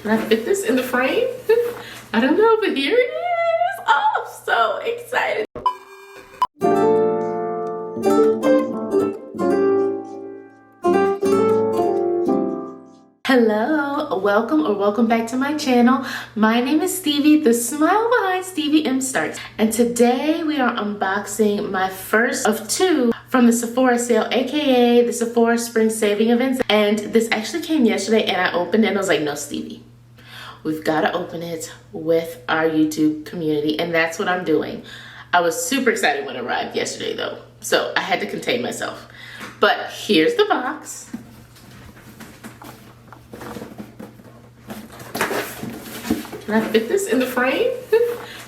Can I fit this in the frame? I don't know, but here it is. Oh, I'm so excited. Hello, welcome back to my channel. My name is Stevie, the smile behind StevieMStarks, and today we are unboxing my first of two from the Sephora sale, aka the Sephora Spring Saving Events. And this actually came yesterday, and I opened it and I was like, no, Stevie, we've got to open it with our YouTube community, and that's what I'm doing. I was super excited when it arrived yesterday though, so I had to contain myself. But here's the box. Can I fit this in the frame?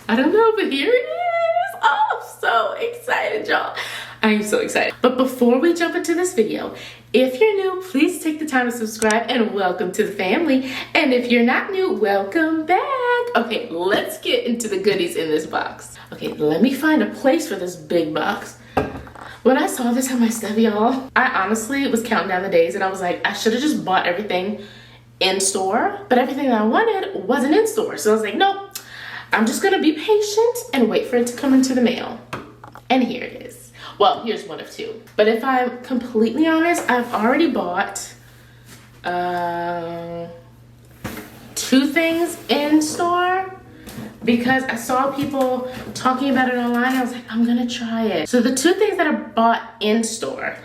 I don't know, but here it is. Oh, I'm so excited, y'all. I am so excited. But before we jump into this video, if you're new, please take the time to subscribe and welcome to the family. And if you're not new, welcome back. Okay, let's get into the goodies in this box. Okay, let me find a place for this big box. When I saw this on my stuff, y'all, I honestly was counting down the days and I was like, I should have just bought everything in store, but everything that I wanted wasn't in store. So I was like, nope, I'm just gonna be patient and wait for it to come into the mail. And here it is. Well, here's one of two. But if I'm completely honest, I've already bought two things in store because I saw people talking about it online. I was like, I'm gonna try it. So the two things that I bought in store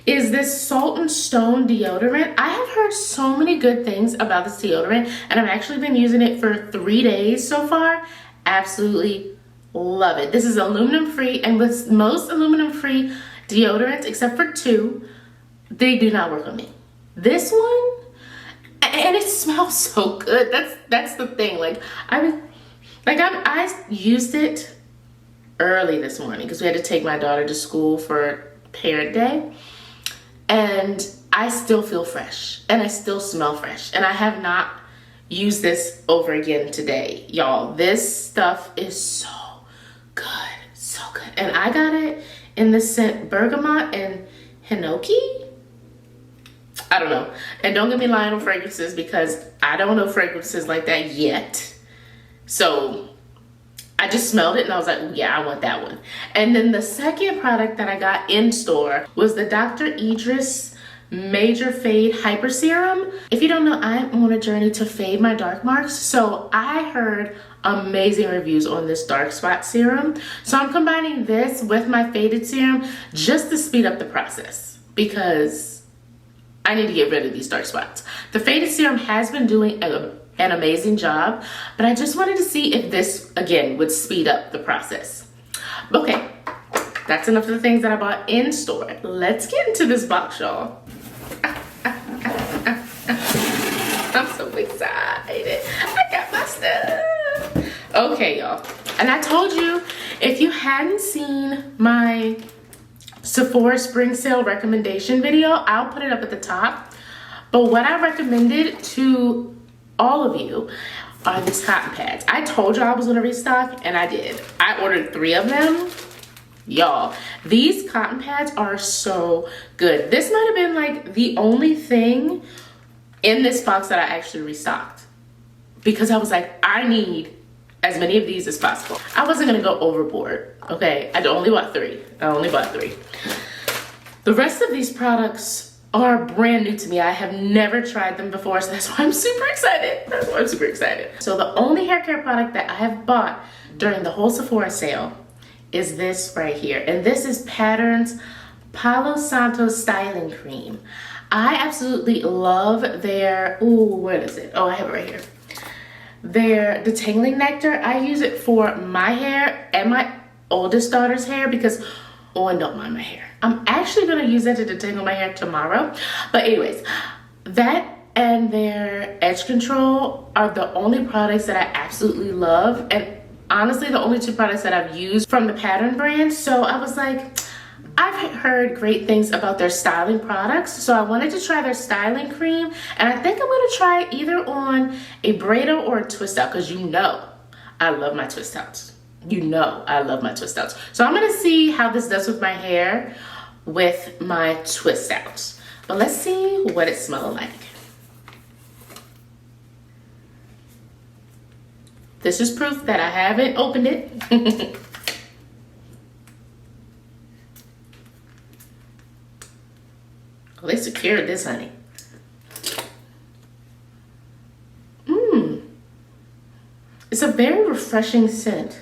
is this Salt and Stone deodorant. I have heard so many good things about this deodorant, and I've actually been using it for 3 days so far. Absolutely love it. This is aluminum free, and with most aluminum free deodorants, except for two, they do not work on me. This one, and it smells so good. That's the thing. I used it early this morning because we had to take my daughter to school for parent day. And I still feel fresh and I still smell fresh, and I have not used this over again today, y'all. This stuff is so good, so good. And I got it in the scent Bergamot and Hinoki. I don't know, and don't get me lying on fragrances because I don't know fragrances like that yet. So I just smelled it and I was like, yeah, I want that one. And then the second product that I got in store was the Dr. Idriss Major Fade Hyper Serum. If you don't know, I'm on a journey to fade my dark marks. So I heard amazing reviews on this dark spot serum. So I'm combining this with my faded serum just to speed up the process because I need to get rid of these dark spots. The faded serum has been doing an amazing job, but I just wanted to see if this again would speed up the process. Okay, that's enough of the things that I bought in store. Let's get into this box, y'all. I'm so excited. I got my stuff. Okay, y'all, and I told you, if you hadn't seen my Sephora spring sale recommendation video, I'll put it up at the top. But what I recommended to all of you are these cotton pads. I told you I was gonna restock, and I did. I ordered 3 of them. Y'all, these cotton pads are so good. This might have been like the only thing in this box that I actually restocked because I was like, I need as many of these as possible. I wasn't gonna go overboard, okay? I only bought 3. The rest of these products are brand new to me. I have never tried them before, so that's why I'm super excited. So the only hair care product that I have bought during the whole Sephora sale is this right here. And this is Pattern's Palo Santo Styling Cream. I absolutely love their, where is it? Oh, I have it right here. Their Detangling Nectar. I use it for my hair and my oldest daughter's hair because, and don't mind my hair. I'm actually gonna use that to detangle my hair tomorrow. But anyways, that and their Edge Control are the only products that I absolutely love. And honestly, the only 2 products that I've used from the Pattern brand. So I was like, I've heard great things about their styling products. So I wanted to try their styling cream. And I think I'm gonna try it either on a braid out or a twist out because you know I love my twist outs. So I'm gonna see how this does with my hair with my twist outs. But let's see what it smells like. This is proof that I haven't opened it. Well, they secured this, honey. It's a very refreshing scent.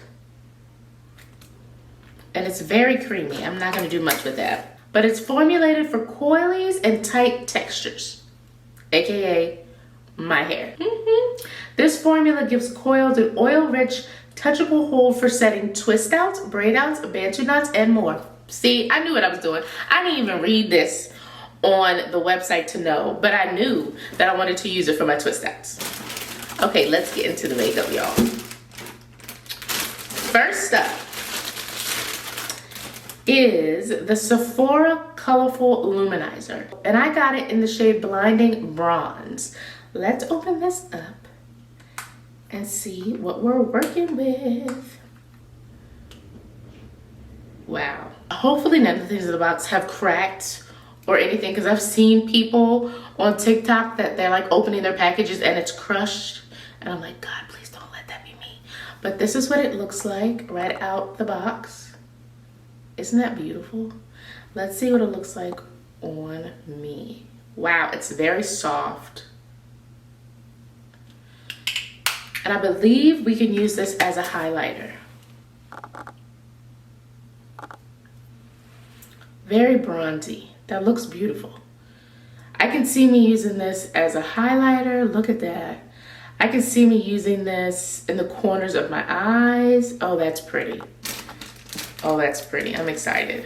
And it's very creamy. I'm not going to do much with that. But it's formulated for coilies and tight textures, aka my hair. This formula gives coils an oil-rich, touchable hold for setting twist outs, braid outs, bantu knots, and more. See, I knew what I was doing. I didn't even read this on the website to know, but I knew that I wanted to use it for my twist outs. Okay, let's get into the makeup, y'all. First up is the Sephora Colorful Luminizer. And I got it in the shade Blinding Bronze. Let's open this up and see what we're working with. Wow. Hopefully none of the things in the box have cracked or anything, because I've seen people on TikTok that they're like opening their packages and it's crushed. And I'm like, God, please don't let that be me. But this is what it looks like right out the box. Isn't that beautiful? Let's see what it looks like on me. Wow, it's very soft. And I believe we can use this as a highlighter. Very bronzy. That looks beautiful. I can see me using this as a highlighter. Look at that. I can see me using this in the corners of my eyes. Oh, that's pretty. Oh, that's pretty. I'm excited.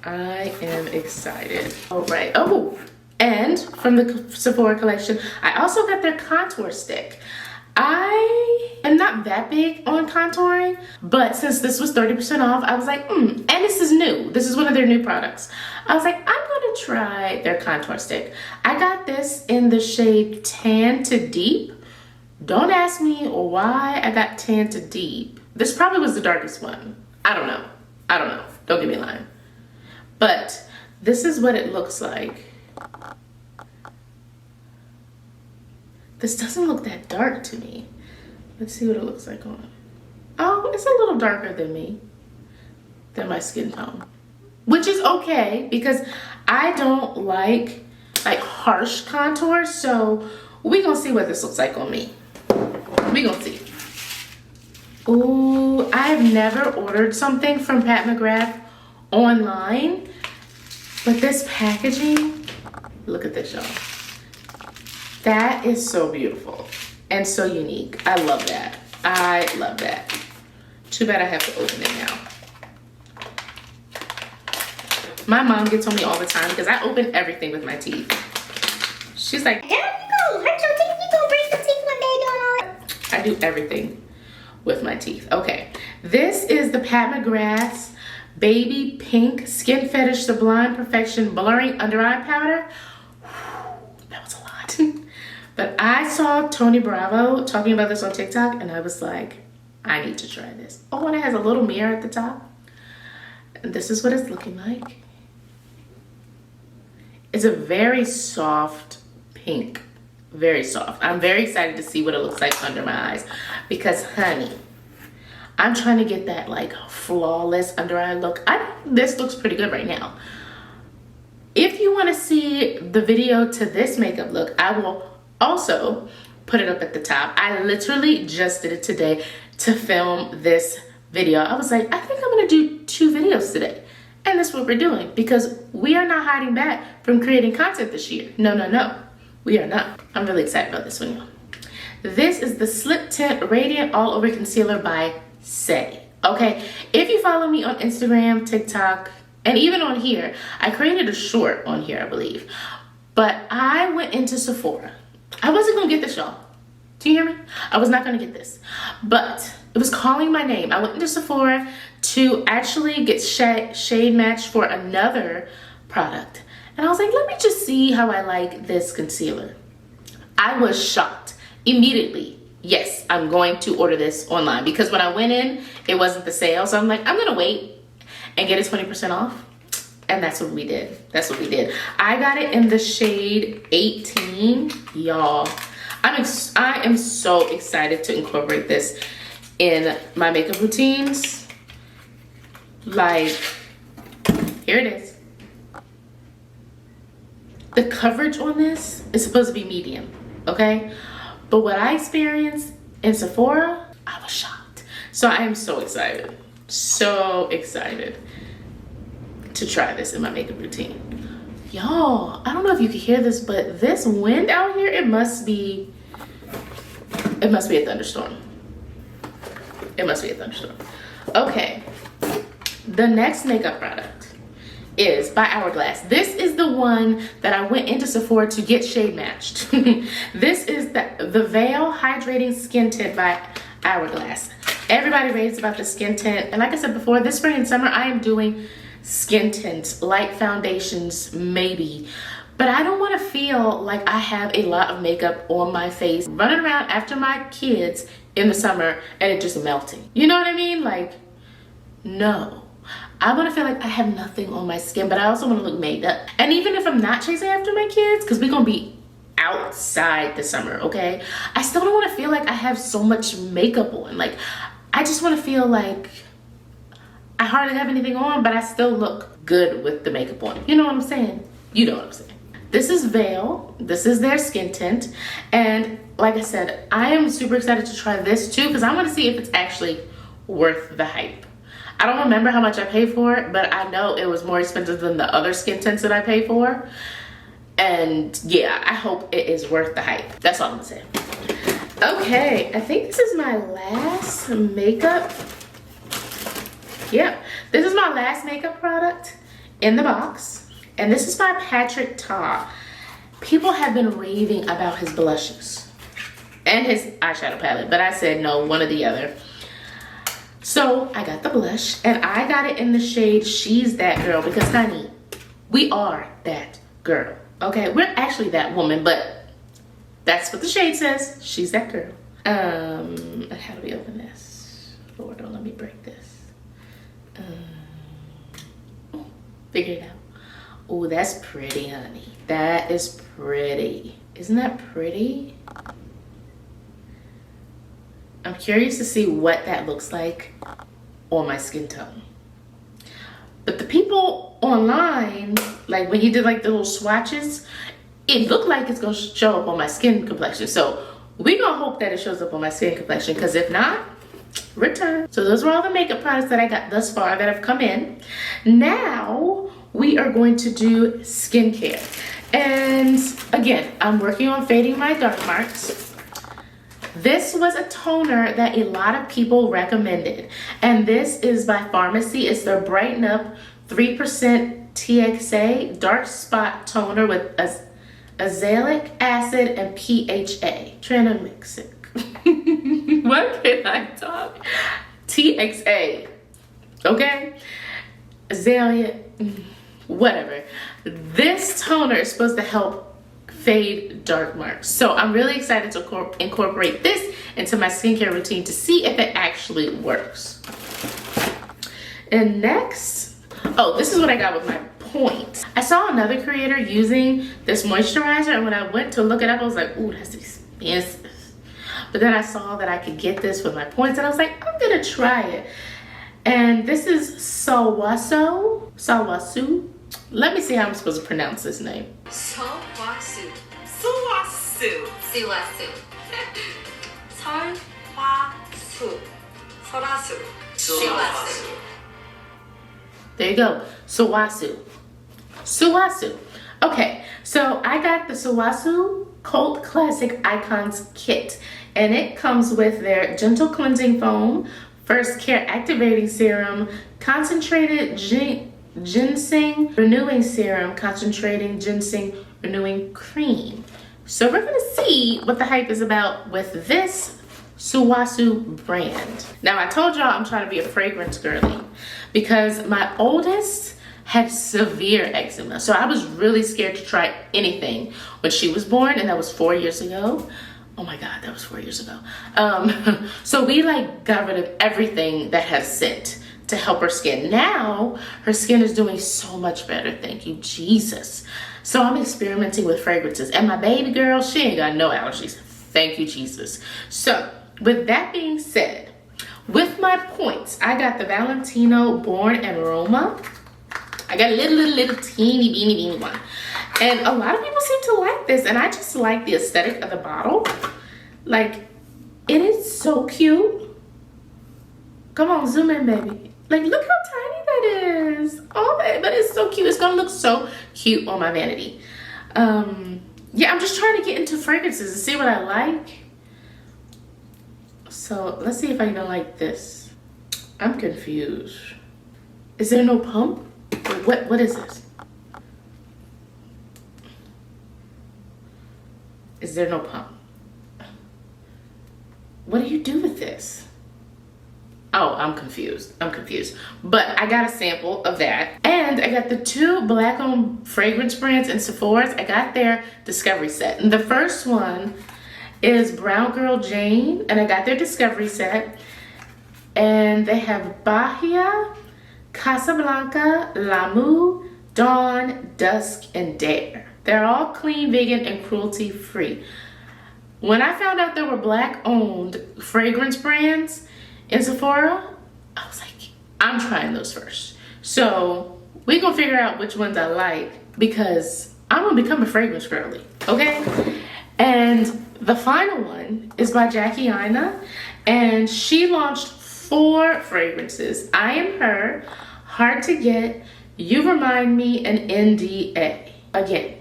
I am excited. All right. Oh, and from the Sephora collection, I also got their contour stick. I am not that big on contouring, but since this was 30% off, I was like, and this is new. This is one of their new products. I was like, I'm gonna try their contour stick. I got this in the shade Tan to Deep. Don't ask me why I got Tan to Deep. This probably was the darkest one. I don't know. Don't get me lying. But this is what it looks like. This doesn't look that dark to me. Let's see what it looks like on. Oh, it's a little darker than me, than my skin tone. Which is okay, because I don't like harsh contours. So we gonna see what this looks like on me. We gonna see. Ooh, I've never ordered something from Pat McGrath online, but this packaging, look at this, y'all. That is so beautiful and so unique. I love that. I love that. Too bad I have to open it now. My mom gets on me all the time because I open everything with my teeth. She's like, there you go, hurt your teeth, you gonna break the teeth one day, Donna. I do everything with my teeth. Okay, this is the Pat McGrath's Baby Pink Skin Fetish Sublime Perfection Blurring Under Eye Powder. That was a lot. But I saw Tony Bravo talking about this on TikTok and I was like, I need to try this. Oh, and it has a little mirror at the top. And this is what it's looking like. It's a very soft pink. Very soft. I'm very excited to see what it looks like under my eyes because, honey, I'm trying to get that like flawless under eye look. This looks pretty good right now. If you want to see the video to this makeup look, I will also put it up at the top. I literally just did it today to film this video. I was like, I think I'm gonna do 2 videos today. And that's what we're doing because we are not hiding back from creating content this year. No, no, no, we are not. I'm really excited about this one, y'all. This is the Slip Tint Radiant All Over Concealer by Saie. Okay, if you follow me on Instagram, TikTok, and even on here, I created a short on here, I believe. But I went into Sephora. I wasn't gonna get this, y'all. Do you hear me? I was not gonna get this. But it was calling my name. I went into Sephora to actually get shade matched for another product. And I was like, let me just see how I like this concealer. I was shocked immediately. Yes, I'm going to order this online because when I went in, it wasn't the sale. So I'm like, I'm gonna wait and get it 20% off. And that's what we did. That's what we did. I got it in the shade 18, y'all. I am so excited to incorporate this in my makeup routines. Like, here it is. The coverage on this is supposed to be medium, okay? But what I experienced in Sephora, I was shocked. So I am so excited to try this in my makeup routine. Y'all, I don't know if you can hear this, but this wind out here, it must be a thunderstorm. It must be a thunderstorm. Okay, the next makeup product is by Hourglass. This is the one that I went into Sephora to get shade matched. This is the Veil Hydrating Skin Tint by Hourglass. Everybody raves about the skin tint, and like I said before, this spring and summer I am doing skin tints, light foundations maybe, but I don't want to feel like I have a lot of makeup on my face running around after my kids in the summer and it just melting. You know what I mean? Like, no. I want to feel like I have nothing on my skin, but I also want to look made up. And even if I'm not chasing after my kids, because we're gonna be outside this summer, okay, I still don't want to feel like I have so much makeup on. Like, I just want to feel like I hardly have anything on, but I still look good with the makeup on. You know what I'm saying? You know what I'm saying. This is Veil. This is their skin tint. And like I said, I am super excited to try this too, because I want to see if it's actually worth the hype. I don't remember how much I paid for it, but I know it was more expensive than the other skin tints that I paid for. And yeah, I hope it is worth the hype. That's all I'm saying. Okay, I think this is my last makeup. Yep, this is my last makeup product in the box. And this is by Patrick Ta. People have been raving about his blushes and his eyeshadow palette, but I said no, one or the other. So I got the blush, and I got it in the shade She's That Girl, because honey, we are that girl, okay? We're actually that woman, but that's what the shade says. She's that girl. How do we open this? Lord, don't let me break this. Figure it out. Oh, that's pretty, honey. That is pretty. Isn't that pretty? I'm curious to see what that looks like on my skin tone. But the people online, like when he did like the little swatches, it looked like it's gonna show up on my skin complexion. So we gonna hope that it shows up on my skin complexion, because if not, return. So those were all the makeup products that I got thus far that have come in. Now we are going to do skincare. And again, I'm working on fading my dark marks. This was a toner that a lot of people recommended. And this is by Farmacy. It's their Brighten Up 3% TXA Dark Spot Toner with azelaic acid and PHA. Trying to mix it. What can I talk? TXA. Okay? Azalea. Whatever. This toner is supposed to help fade dark marks. So I'm really excited to incorporate this into my skincare routine to see if it actually works. And next, oh, this is what I got with my points. I saw another creator using this moisturizer, and when I went to look it up, I was like, ooh, that's expensive. But then I saw that I could get this with my points, and I was like, I'm gonna try it. And this is Sulwhasoo. Let me see how I'm supposed to pronounce this name. Sulwhasoo. Sulwhasoo. Sulwhasoo. Sulwhasoo. Sulwhasoo. Sulwhasoo. There you go. Sulwhasoo. Okay, so I got the Sulwhasoo Cult Classic Icons Kit, and it comes with their Gentle Cleansing Foam, First Care Activating Serum, Concentrated Ginseng Renewing Serum, Concentrating Ginseng Renewing Cream. So we're gonna see what the hype is about with this Sulwhasoo brand. Now, I told y'all I'm trying to be a fragrance girly because my oldest had severe eczema. So I was really scared to try anything when she was born, and that was 4 years ago. Oh my God, that was 4 years ago. So we like got rid of everything that has scent to help her skin. Now, her skin is doing so much better, thank you, Jesus. So I'm experimenting with fragrances, and my baby girl, she ain't got no allergies, thank you, Jesus. So with that being said, With my points, I got the Valentino Born and Roma. I got a little teeny beany one. And a lot of people seem to like this, and I just like the aesthetic of the bottle. Like, it is so cute. Come on, zoom in, baby. Like, look how tiny that is. Oh, but it's so cute. It's gonna look so cute on my vanity. Yeah, I'm just trying to get into fragrances and see what I like. So let's see if I even like this. I'm confused. Is there no pump? Wait, what is this? Is there no pump? What do you do with this? Oh, I'm confused. But I got a sample of that. And I got the 2 Black-owned fragrance brands in Sephora's. I got their Discovery set. And the first one is Brown Girl Jane. And I got their Discovery set. And they have Bahia, Casablanca, Lamu, Dawn, Dusk, and Dare. They're all clean, vegan, and cruelty-free. When I found out there were Black-owned fragrance brands in Sephora, I was like, I'm trying those first. So we gonna figure out which ones I like, because I'm gonna become a fragrance girly, okay? And the final one is by Jackie Aina, and she launched 4 fragrances. I Am Her, Hard to Get, You Remind Me, and NDA. Again,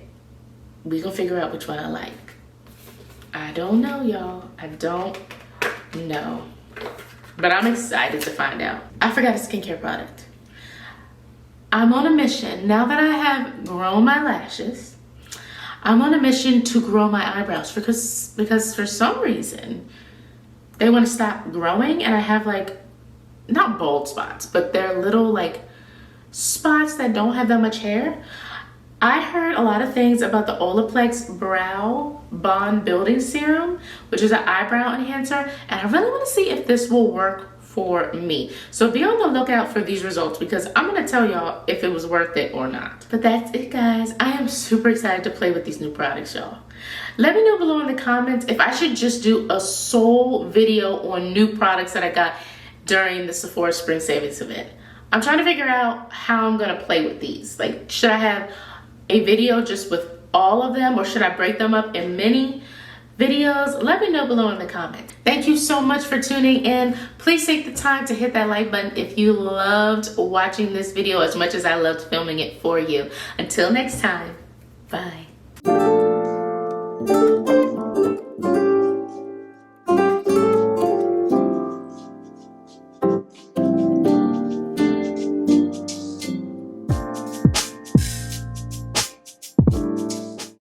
we gonna figure out which one I like. I don't know, y'all. I don't know. But I'm excited to find out. I forgot a skincare product. I'm on a mission. Now that I have grown my lashes, I'm on a mission to grow my eyebrows because for some reason they want to stop growing, and I have like, not bald spots, but they're little like spots that don't have that much hair. I heard a lot of things about the Olaplex Browbond Building Serum, which is an eyebrow enhancer, and I really want to see if this will work for me. So be on the lookout for these results, because I'm going to tell y'all if it was worth it or not. But that's it, guys. I am super excited to play with these new products, y'all. Let me know below in the comments if I should just do a sole video on new products that I got during the Sephora Spring Savings event. I'm trying to figure out how I'm going to play with these. Like, should I have a video just with all of them, or should I break them up in mini videos? Let me know below in the comments. Thank you so much for tuning in. Please take the time to hit that like button if you loved watching this video as much as I loved filming it for you. Until next time, bye.